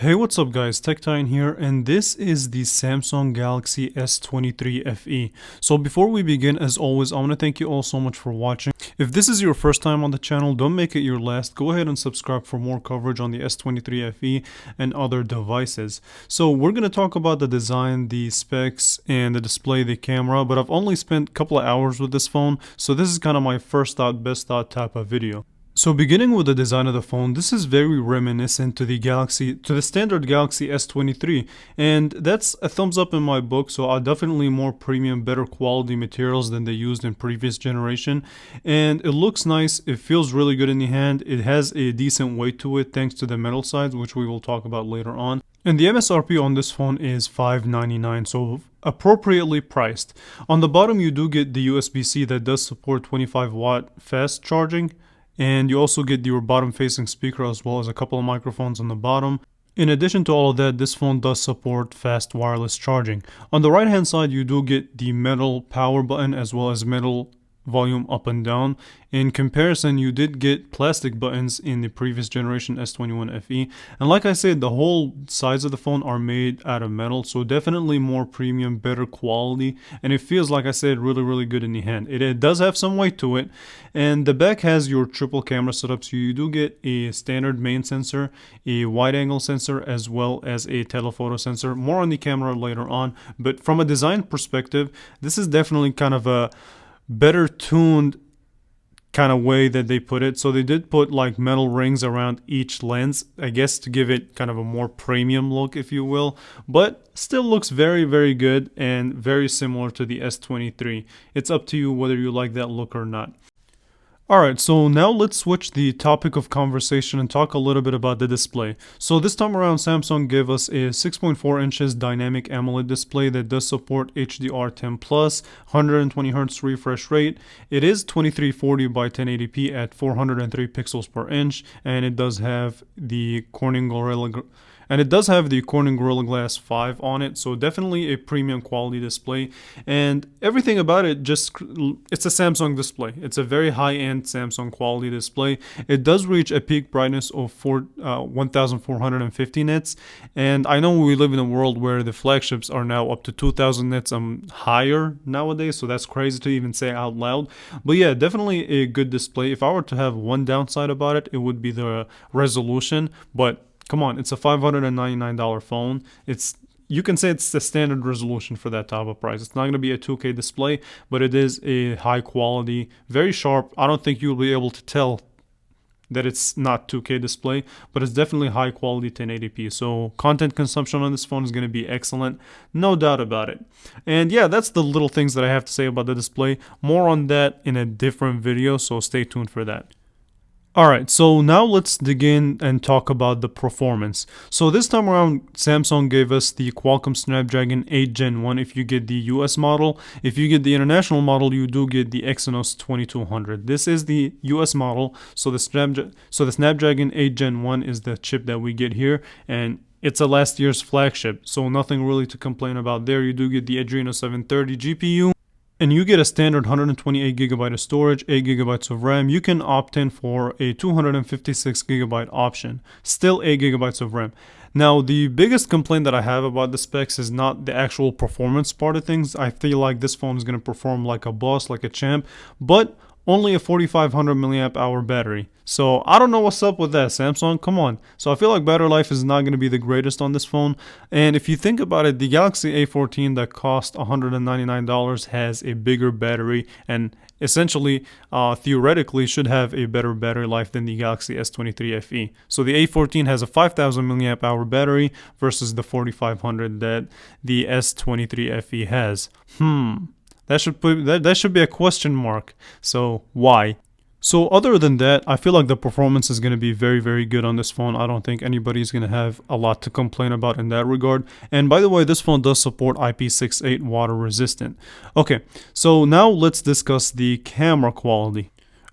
Hey, what's up guys, TechTitan here, and this is the Samsung Galaxy S23 FE. So before we begin, as always, I want to thank you all so much for watching. If this is your first time on the channel, don't make it your last. Go ahead and subscribe for more coverage on the S23 FE and other devices. So we're going to talk about the design, the specs, and the display, the camera, but I've only spent a couple of hours with this phone, so this is kind of my first thought, best thought type of video. So beginning with the design of the phone, this is very reminiscent to the standard Galaxy S23, and that's a thumbs up in my book. So definitely more premium, better quality materials than they used in previous generation, and it looks nice. It feels really good in the hand. It has a decent weight to it thanks to the metal sides, which we will talk about later on. And the MSRP on this phone is $599, so appropriately priced. On the bottom, you do get the USB-C that does support 25-watt fast charging. And you also get your bottom facing speaker as well as a couple of microphones on the bottom. In addition to all of that, this phone does support fast wireless charging. On the right hand side, you do get the metal power button as well as metal volume up and down. In comparison, you did get plastic buttons in the previous generation S21 FE, and like I said, the whole sides of the phone are made out of metal, so definitely more premium, better quality, and it feels, like I said, really good in the hand. It does have some weight to it, and the back has your triple camera setup, so you do get a standard main sensor, a wide angle sensor, as well as a telephoto sensor. More on the camera later on, but from a design perspective, this is definitely kind of a better tuned kind of way that they put it. So they did put like metal rings around each lens, I guess, to give it kind of a more premium look, if you will, but still looks very good and very similar to the S23. It's up to you whether you like that look or not. Alright, so now let's switch the topic of conversation and talk a little bit about the display. So this time around, Samsung gave us a 6.4 inches dynamic AMOLED display that does support HDR10+, 120Hz refresh rate. It is 2340 by 1080p at 403 pixels per inch, and it does have the Corning Gorilla Glass 5 on it, so definitely a premium quality display. And everything about it, it's a Samsung display. It's a very high-end Samsung quality display. It does reach a peak brightness of 1450 nits, and I know we live in a world where the flagships are now up to 2000 nits higher nowadays, so that's crazy to even say out loud. But yeah, definitely a good display. If I were to have one downside about it, it would be the resolution, but come on, it's a $599 phone. You can say it's the standard resolution for that type of price. It's not going to be a 2K display, but it is a high quality, very sharp. I don't think you'll be able to tell that it's not 2K display, but it's definitely high quality 1080p. So content consumption on this phone is going to be excellent, no doubt about it. And yeah, that's the little things that I have to say about the display. More on that in a different video, so stay tuned for that. Alright, so now let's dig in and talk about the performance. So this time around, Samsung gave us the Qualcomm Snapdragon 8 Gen 1 if you get the US model. If you get the international model, you do get the Exynos 2200. This is the US model, so the Snapdragon 8 Gen 1 is the chip that we get here, and it's a last year's flagship, so nothing really to complain about there. You do get the Adreno 730 GPU. And you get a standard 128GB of storage, 8GB of RAM. You can opt in for a 256GB option, still 8GB of RAM. Now, the biggest complaint that I have about the specs is not the actual performance part of things. I feel like this phone is going to perform like a boss, like a champ, but only a 4500 milliamp hour battery. So I don't know what's up with that, Samsung. Come on. So I feel like battery life is not going to be the greatest on this phone. And if you think about it, the Galaxy A14 that cost $199 has a bigger battery and essentially, theoretically, should have a better battery life than the Galaxy S23 FE. So the A14 has a 5000 milliamp hour battery versus the 4500 that the S23 FE has. That should be a question mark. So why? So other than that, I feel like the performance is going to be very good on this phone. I don't think anybody's going to have a lot to complain about in that regard. And by the way, this phone does support IP68 water resistant. Okay, so now let's discuss the camera quality.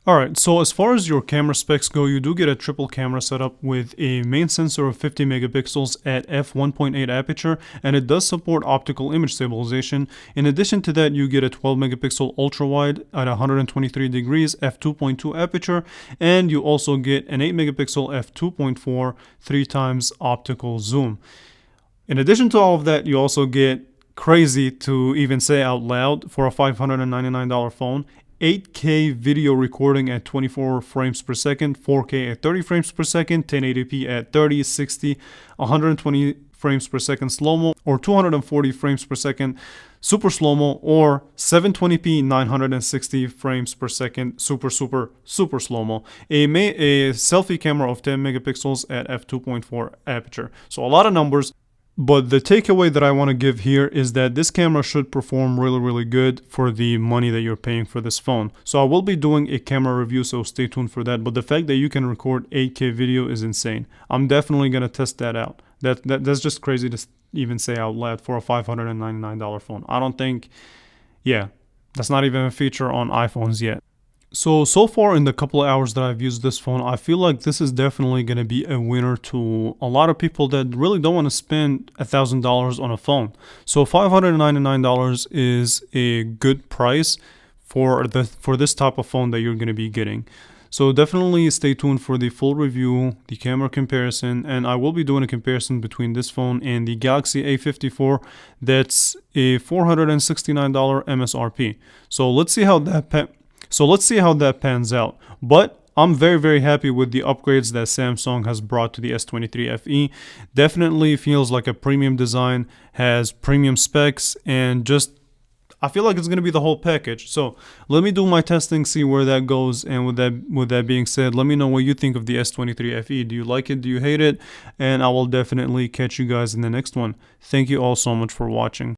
Alright, so as far as your camera specs go, you do get a triple camera setup with a main sensor of 50 megapixels at f1.8 aperture, and it does support optical image stabilization. In addition to that, you get a 12 megapixel ultra wide at 123 degrees f2.2 aperture, and you also get an 8 megapixel f2.4 3 times optical zoom. In addition to all of that, you also get, crazy to even say out loud, for a $599 phone, 8K video recording at 24 frames per second, 4K at 30 frames per second, 1080p at 30, 60, 120 frames per second slow-mo, or 240 frames per second super slow-mo, or 720p 960 frames per second super slow-mo. A selfie camera of 10 megapixels at f2.4 aperture. So a lot of numbers. But the takeaway that I want to give here is that this camera should perform really good for the money that you're paying for this phone. So I will be doing a camera review, so stay tuned for that. But the fact that you can record 8K video is insane. I'm definitely going to test that out. That's just crazy to even say out loud for a $599 phone. I don't think, yeah, that's not even a feature on iPhones yet. So far in the couple of hours that I've used this phone, I feel like this is definitely going to be a winner to a lot of people that really don't want to spend $1,000 on a phone. So $599 is a good price for this type of phone that you're going to be getting. So definitely stay tuned for the full review, the camera comparison, and I will be doing a comparison between this phone and the Galaxy A54 that's a $469 MSRP. So let's see how that pans out. But I'm very happy with the upgrades that Samsung has brought to the S23 FE. Definitely feels like a premium design, has premium specs, and just I feel like it's going to be the whole package. So let me do my testing, see where that goes. And with that being said, let me know what you think of the S23 FE. Do you like it? Do you hate it? And I will definitely catch you guys in the next one. Thank you all so much for watching.